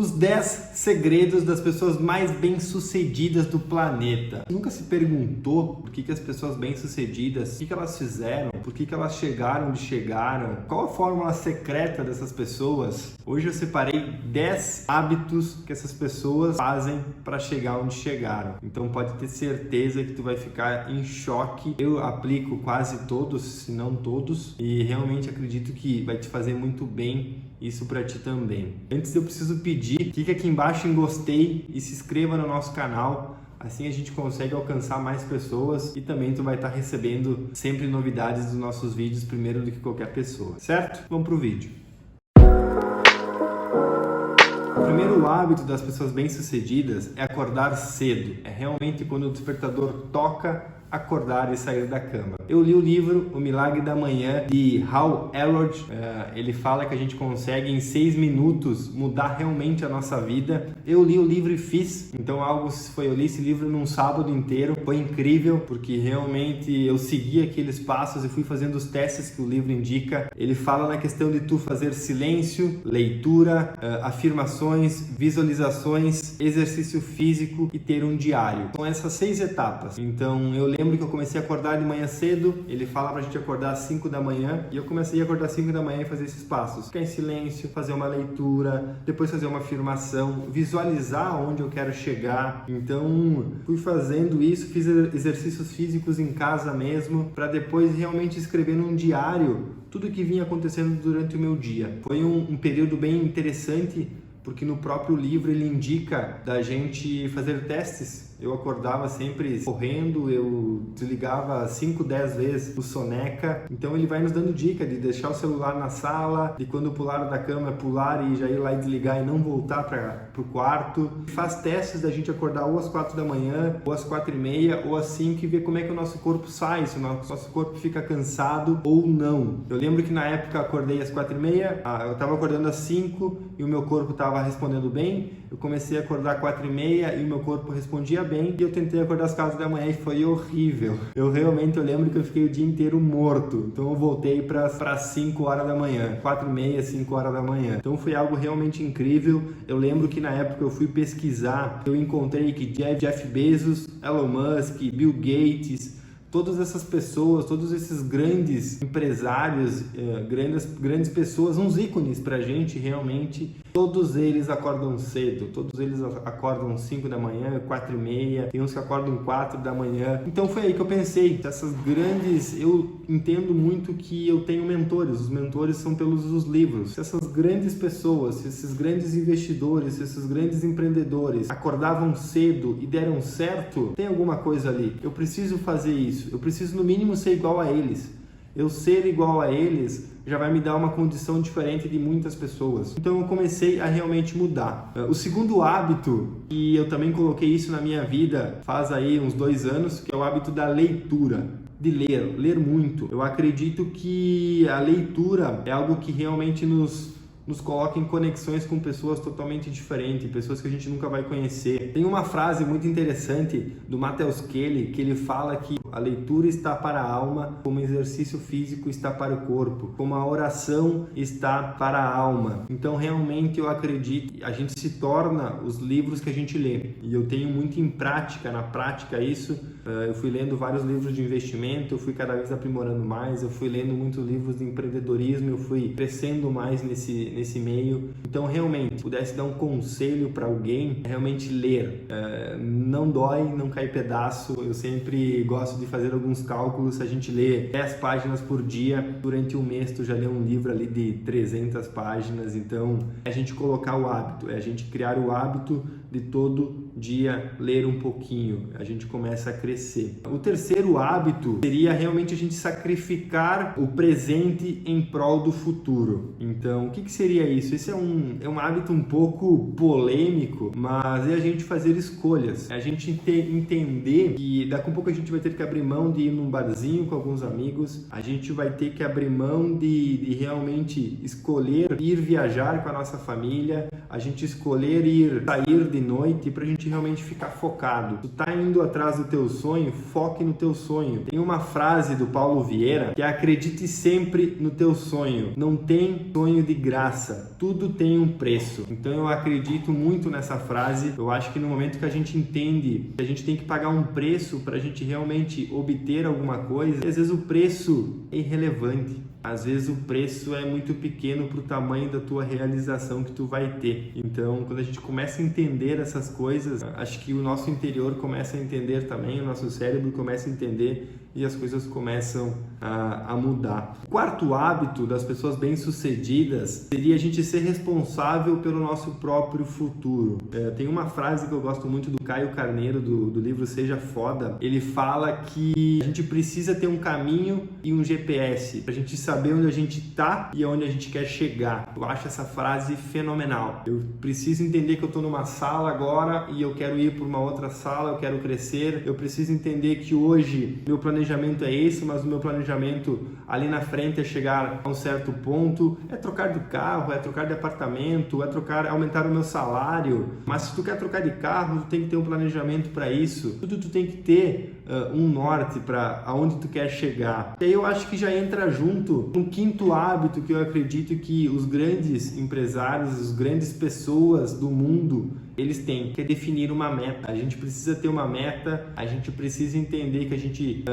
Os 10 segredos das pessoas mais bem-sucedidas do planeta. Você nunca se perguntou por que as pessoas bem-sucedidas, o que elas fizeram, por que elas chegaram onde chegaram? Qual a fórmula secreta dessas pessoas? Hoje eu separei 10 hábitos que essas pessoas fazem para chegar onde chegaram. Então pode ter certeza que tu vai ficar em choque. Eu aplico quase todos, se não todos, e realmente acredito que vai te fazer muito bem isso para ti também. Antes eu preciso pedir, clique aqui embaixo em gostei e se inscreva no nosso canal. Assim a gente consegue alcançar mais pessoas e também tu vai estar recebendo sempre novidades dos nossos vídeos primeiro do que qualquer pessoa, certo? Vamos pro vídeo. O primeiro hábito das pessoas bem-sucedidas é acordar cedo. É realmente quando o despertador toca, acordar e sair da cama. Eu li o livro O Milagre da Manhã de Hal Elrod. Ele fala que a gente consegue em 6 minutos mudar realmente a nossa vida. Eu li o livro e fiz. Então eu li esse livro num sábado inteiro. Foi incrível porque realmente eu segui aqueles passos e fui fazendo os testes que o livro indica. Ele fala na questão de tu fazer silêncio, leitura, afirmações, visualizações, exercício físico e ter um diário. São essas 6 etapas. Então eu lembro que eu comecei a acordar de manhã cedo, ele fala pra gente acordar às 5 da manhã, e eu comecei a acordar às 5 da manhã e fazer esses passos. Ficar em silêncio, fazer uma leitura, depois fazer uma afirmação, visualizar onde eu quero chegar. Então, fui fazendo isso, fiz exercícios físicos em casa mesmo, para depois realmente escrever num diário tudo o que vinha acontecendo durante o meu dia. Foi um período bem interessante, porque no próprio livro ele indica da gente fazer testes. Eu acordava sempre correndo, eu desligava 5, 10 vezes o soneca. Então ele vai nos dando dica de deixar o celular na sala, de quando pular da cama, pular e já ir lá e desligar e não voltar para o quarto. Faz testes da gente acordar ou às 4 da manhã, ou às 4h30, ou às 5 e ver como é que o nosso corpo sai, se o nosso corpo fica cansado ou não. Eu lembro que na época eu acordei às 4h30, eu estava acordando às 5 e o meu corpo estava respondendo bem. Eu comecei a acordar às 4h30 e o meu corpo respondia bem, e eu tentei acordar às 4 da manhã e foi horrível. Eu lembro que eu fiquei o dia inteiro morto. Então eu voltei para 5 horas da manhã, 4h30, 5 horas da manhã. Então foi algo realmente incrível. Eu lembro que na época eu fui pesquisar, eu encontrei que Jeff Bezos, Elon Musk, Bill Gates, todas essas pessoas, todos esses grandes empresários, grandes pessoas, uns ícones pra gente realmente, todos eles acordam cedo, todos eles acordam 5 da manhã, 4h30, tem uns que acordam 4 da manhã. Então foi aí que eu pensei, eu entendo muito que eu tenho mentores, os mentores são pelos livros. Se essas grandes pessoas, se esses grandes investidores, se esses grandes empreendedores acordavam cedo e deram certo, tem alguma coisa ali. Eu preciso fazer isso. Eu preciso no mínimo ser igual a eles. Eu ser igual a eles já vai me dar uma condição diferente de muitas pessoas. Então eu comecei a realmente mudar. O segundo hábito, e eu também coloquei isso na minha vida faz aí uns 2 anos, que é o hábito da leitura. De ler muito. Eu acredito que a leitura é algo que realmente nos coloca em conexões com pessoas totalmente diferentes, pessoas que a gente nunca vai conhecer. Tem uma frase muito interessante do Matheus Kelly, que ele fala que a leitura está para a alma, como o exercício físico está para o corpo, como a oração está para a alma. Então realmente eu acredito que a gente se torna os livros que a gente lê. E eu tenho muito na prática isso. Eu fui lendo vários livros de investimento, eu fui cada vez aprimorando mais, eu fui lendo muitos livros de empreendedorismo, eu fui crescendo mais nesse meio. Então realmente, se pudesse dar um conselho para alguém, é realmente ler. Não dói, não cai pedaço. Eu sempre gosto de fazer alguns cálculos. Se a gente lê 10 páginas por dia, durante um mês tu já lê um livro ali de 300 páginas. Então é a gente colocar o hábito, é a gente criar o hábito de todo dia ler um pouquinho. A gente começa a crescer. O terceiro hábito seria realmente a gente sacrificar o presente em prol do futuro. Então, o que seria isso? Esse é um hábito um pouco polêmico, mas é a gente fazer escolhas. É a gente entender que daqui a pouco a gente vai ter que abrir mão de ir num barzinho com alguns amigos, a gente vai ter que abrir mão de realmente escolher ir viajar com a nossa família, a gente escolher sair de noite para a gente realmente ficar focado. Tu tá indo atrás do teu sonho, foque no teu sonho. Tem uma frase do Paulo Vieira que é: acredite sempre no teu sonho. Não tem sonho de graça, tudo tem um preço. Então eu acredito muito nessa frase. Eu acho que no momento que a gente entende que a gente tem que pagar um preço para a gente realmente obter alguma coisa, às vezes o preço é irrelevante. Às vezes o preço é muito pequeno para o tamanho da tua realização que tu vai ter. Então, quando a gente começa a entender essas coisas, acho que o nosso interior começa a entender também, o nosso cérebro começa a entender e as coisas começam a mudar. O quarto hábito das pessoas bem-sucedidas seria a gente ser responsável pelo nosso próprio futuro. Tem uma frase que eu gosto muito do Caio Carneiro, do livro Seja Foda. Ele fala que a gente precisa ter um caminho e um GPS para a gente saber onde a gente está e aonde a gente quer chegar. Eu acho essa frase fenomenal. Eu preciso entender que eu estou numa sala agora e eu quero ir para uma outra sala, eu quero crescer. Eu preciso entender que hoje meu planejamento é esse, mas o meu planejamento ali na frente é chegar a um certo ponto, é trocar de carro, é trocar de apartamento, é aumentar o meu salário. Mas se tu quer trocar de carro, tu tem que ter um planejamento para isso. Tudo tu tem que ter um norte para aonde tu quer chegar. E aí eu acho que já entra junto um quinto hábito que eu acredito que os grandes empresários, as grandes pessoas do mundo, eles têm, que é definir uma meta. A gente precisa ter uma meta, a gente precisa entender que a gente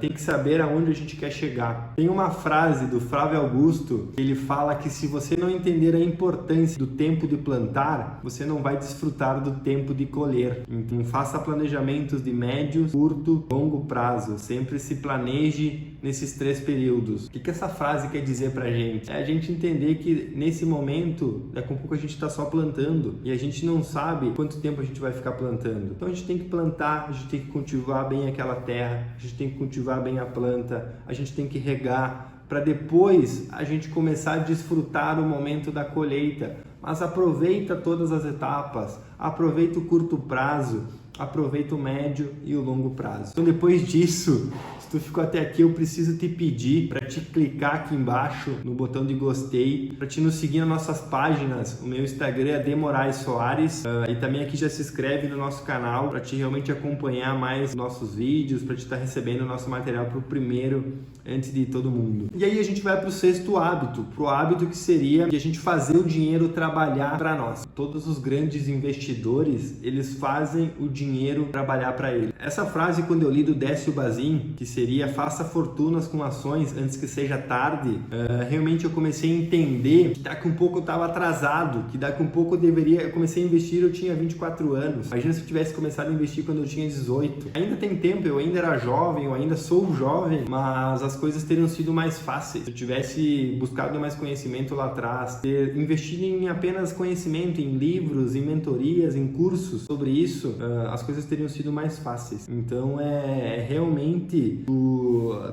tem que saber aonde a gente quer chegar. Tem uma frase do Flávio Augusto, que ele fala que se você não entender a importância do tempo de plantar, você não vai desfrutar do tempo de colher. Então faça planejamentos de médio, curto, longo prazo. Sempre se planeje nesses 3 períodos. O que essa frase quer dizer pra gente? É a gente entender que nesse momento, daqui a pouco a gente está só plantando e a gente não sabe quanto tempo a gente vai ficar plantando. Então a gente tem que plantar, a gente tem que cultivar bem aquela terra, a gente tem que cultivar bem a planta, a gente tem que regar para depois a gente começar a desfrutar o momento da colheita. Mas aproveita todas as etapas, aproveita o curto prazo, aproveita o médio e o longo prazo. Então depois disso, se tu ficou até aqui, eu preciso te pedir para te clicar aqui embaixo no botão de gostei, para te nos seguir nas nossas páginas. O meu Instagram é Demorais Soares e também aqui já se inscreve no nosso canal para te realmente acompanhar mais nossos vídeos, para te estar recebendo o nosso material pro primeiro antes de todo mundo. E aí a gente vai para o 6º hábito, pro hábito que seria de a gente fazer o dinheiro trabalhar para nós. Todos os grandes investidores, eles fazem o dinheiro trabalhar para eles. Essa frase, quando eu li do Décio Bazin, que seria faça fortunas com ações antes que seja tarde, realmente eu comecei a entender que daqui um pouco eu estava atrasado, que daqui um pouco eu comecei a investir, eu tinha 24 anos. Imagina se eu tivesse começado a investir quando eu tinha 18. Ainda tem tempo, eu ainda era jovem, eu ainda sou jovem, mas as coisas teriam sido mais fáceis. Se eu tivesse buscado mais conhecimento lá atrás, ter investido em apenas conhecimento, em livros, em mentorias, em cursos sobre isso, as coisas teriam sido mais fáceis. Então é realmente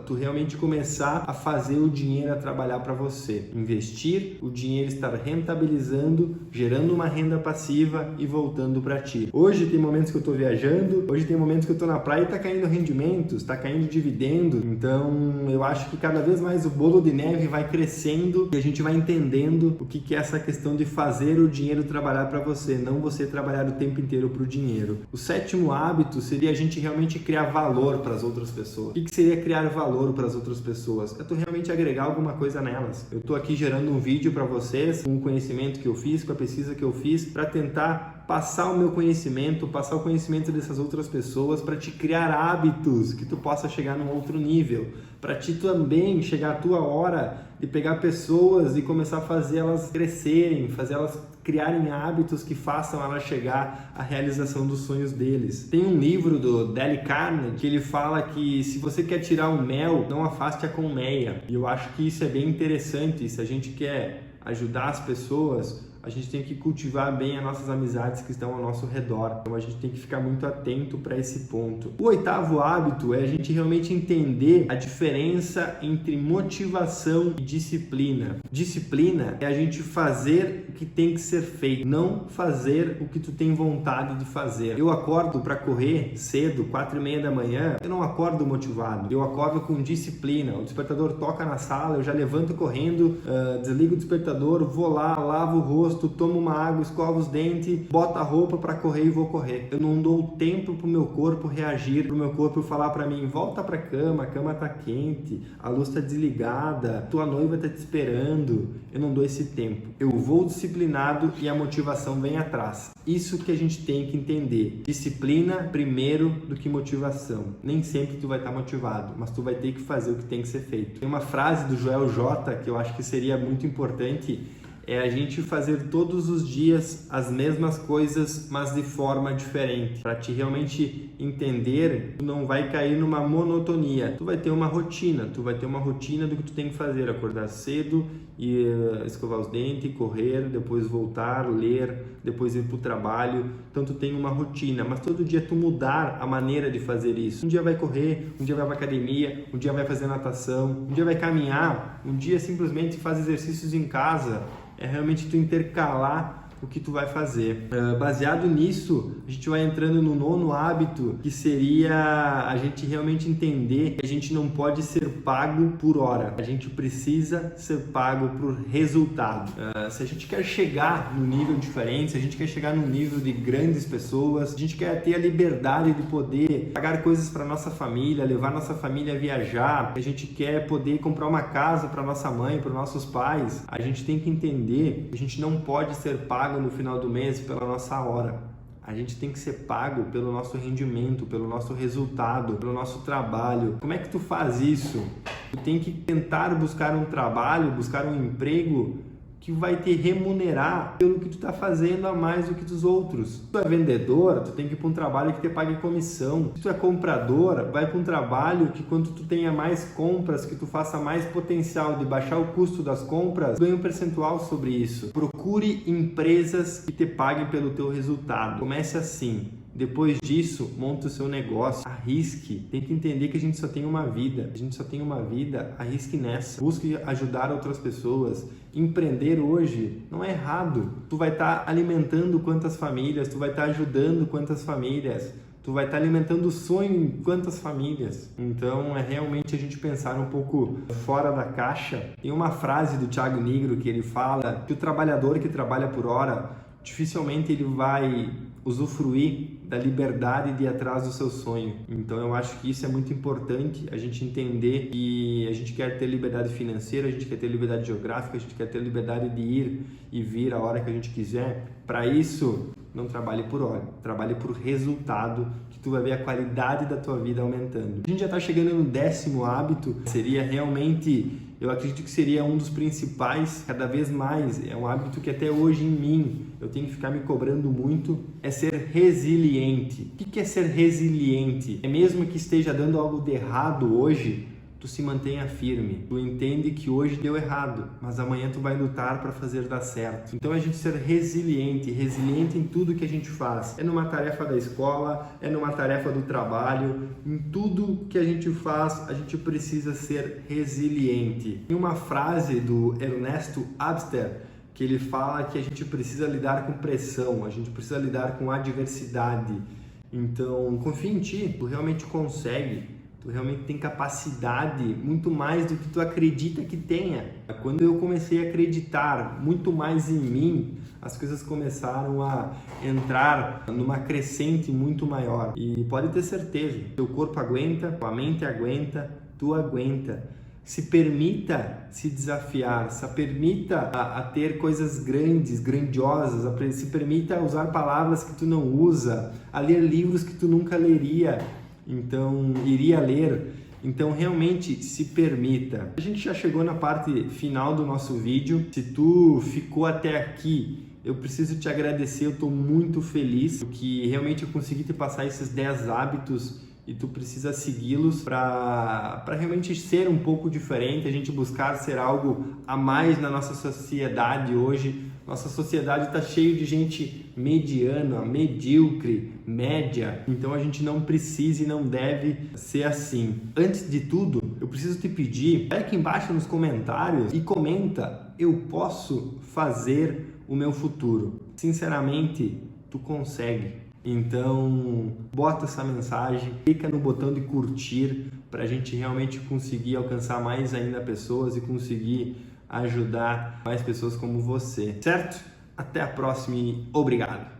tu realmente começar a fazer o dinheiro a trabalhar para você. Investir, o dinheiro estar rentabilizando, gerando uma renda passiva e voltando para ti. Hoje tem momentos que eu estou viajando, hoje tem momentos que eu estou na praia e está caindo rendimentos, está caindo dividendo. Então eu acho que cada vez mais o bolo de neve vai crescendo e a gente vai entendendo o que é essa questão de fazer o dinheiro trabalhar para você, não você trabalhar o tempo inteiro para o dinheiro. O 7º hábito seria a gente realmente criar valor para as outras pessoas. O que seria criar valor para as outras pessoas? É tu realmente agregar alguma coisa nelas. Eu estou aqui gerando um vídeo para vocês, com o conhecimento que eu fiz, com a pesquisa que eu fiz, para tentar passar o meu conhecimento, passar o conhecimento dessas outras pessoas, para te criar hábitos que tu possa chegar num outro nível, para ti também chegar a tua hora de pegar pessoas e começar a fazer elas crescerem, fazer elas criarem hábitos que façam elas chegar à realização dos sonhos deles. Tem um livro do Dale Carnegie que ele fala que se você quer tirar o mel, não afaste a colmeia. E eu acho que isso é bem interessante. Se a gente quer ajudar as pessoas, a gente tem que cultivar bem as nossas amizades que estão ao nosso redor. Então a gente tem que ficar muito atento para esse ponto. O 8º hábito é a gente realmente entender a diferença entre motivação e disciplina. Disciplina é a gente fazer o que tem que ser feito, não fazer o que tu tem vontade de fazer. Eu acordo para correr cedo, 4h30 da manhã, eu não acordo motivado, eu acordo com disciplina. O despertador toca na sala, eu já levanto correndo, desligo o despertador, vou lá, lavo o rosto, tomo uma água, escovo os dentes, boto a roupa para correr e vou correr. Eu não dou tempo pro meu corpo reagir, pro meu corpo falar para mim, volta pra cama, a cama tá quente, a luz tá desligada, tua noiva tá te esperando. Eu não dou esse tempo. Eu vou disciplinado e a motivação vem atrás. Isso que a gente tem que entender. Disciplina primeiro do que motivação. Nem sempre tu vai estar motivado, mas tu vai ter que fazer o que tem que ser feito. Tem uma frase do Joel J que eu acho que seria muito importante, é a gente fazer todos os dias as mesmas coisas, mas de forma diferente. Para te realmente entender, tu não vai cair numa monotonia. Tu vai ter uma rotina, do que tu tem que fazer. Acordar cedo e escovar os dentes, correr, depois voltar, ler, depois ir para o trabalho. Então tu tem uma rotina, mas todo dia tu mudar a maneira de fazer isso. Um dia vai correr, um dia vai para academia, um dia vai fazer natação, um dia vai caminhar, um dia simplesmente faz exercícios em casa. É realmente tu intercalar o que tu vai fazer. Baseado nisso, a gente vai entrando no 9º hábito, que seria a gente realmente entender que a gente não pode ser pago por hora. A gente precisa ser pago por resultado. Se a gente quer chegar no nível diferente, se a gente quer chegar no nível de grandes pessoas, se a gente quer ter a liberdade de poder pagar coisas para nossa família, levar nossa família a viajar, a gente quer poder comprar uma casa para nossa mãe, para nossos pais, a gente tem que entender que a gente não pode ser pago no final do mês pela nossa hora. A gente tem que ser pago pelo nosso rendimento, pelo nosso resultado, pelo nosso trabalho. Como é que tu faz isso? Tu tem que tentar buscar um trabalho, buscar um emprego que vai te remunerar pelo que tu está fazendo a mais do que dos outros. Se tu é vendedor, tu tem que ir para um trabalho que te pague comissão. Se tu é comprador, vai para um trabalho que quando tu tenha mais compras, que tu faça mais potencial de baixar o custo das compras, ganha um percentual sobre isso. Procure empresas que te paguem pelo teu resultado. Comece assim. Depois disso, monta o seu negócio, arrisque. Tem que entender que a gente só tem uma vida. A gente só tem uma vida, arrisque nessa. Busque ajudar outras pessoas. Empreender hoje não é errado. Tu vai estar alimentando quantas famílias, tu vai estar ajudando quantas famílias, tu vai estar alimentando o sonho em quantas famílias. Então é realmente a gente pensar um pouco fora da caixa. Tem uma frase do Thiago Nigro que ele fala que o trabalhador que trabalha por hora, dificilmente ele vai usufruir da liberdade de ir atrás do seu sonho. Então eu acho que isso é muito importante, a gente entender que a gente quer ter liberdade financeira, a gente quer ter liberdade geográfica, a gente quer ter liberdade de ir e vir a hora que a gente quiser. Para isso, não trabalhe por hora, trabalhe por resultado, que tu vai ver a qualidade da tua vida aumentando. A gente já está chegando no 10º hábito, seria realmente, eu acredito que seria um dos principais, cada vez mais, é um hábito que até hoje em mim eu tenho que ficar me cobrando muito, é ser resiliente. O que é ser resiliente? É mesmo que esteja dando algo de errado hoje, tu se mantenha firme, tu entende que hoje deu errado, mas amanhã tu vai lutar para fazer dar certo. Então a gente ser resiliente em tudo que a gente faz. É numa tarefa da escola, é numa tarefa do trabalho, em tudo que a gente faz, a gente precisa ser resiliente. Tem uma frase do Ernesto Abster que ele fala que a gente precisa lidar com pressão, a gente precisa lidar com adversidade. Então confia em ti, tu realmente consegue. Tu realmente tem capacidade muito mais do que tu acredita que tenha. Quando eu comecei a acreditar muito mais em mim, as coisas começaram a entrar numa crescente muito maior. E pode ter certeza, teu corpo aguenta, tua mente aguenta, tu aguenta. Se permita se desafiar, se permita a ter coisas grandes, grandiosas, se permita usar palavras que tu não usa, a ler livros que tu nunca leria. Então, iria ler. Então, realmente, se permita. A gente já chegou na parte final do nosso vídeo. Se tu ficou até aqui, eu preciso te agradecer. Eu estou muito feliz porque realmente eu consegui te passar esses 10 hábitos e tu precisa segui-los para realmente ser um pouco diferente, a gente buscar ser algo a mais na nossa sociedade hoje. Nossa sociedade está cheia de gente mediana, medíocre, média, então a gente não precisa e não deve ser assim. Antes de tudo, eu preciso te pedir, vai aqui embaixo nos comentários e comenta: eu posso fazer o meu futuro. Sinceramente, tu consegue. Então, bota essa mensagem, clica no botão de curtir para a gente realmente conseguir alcançar mais ainda pessoas e conseguir ajudar mais pessoas como você, certo? Até a próxima e obrigado!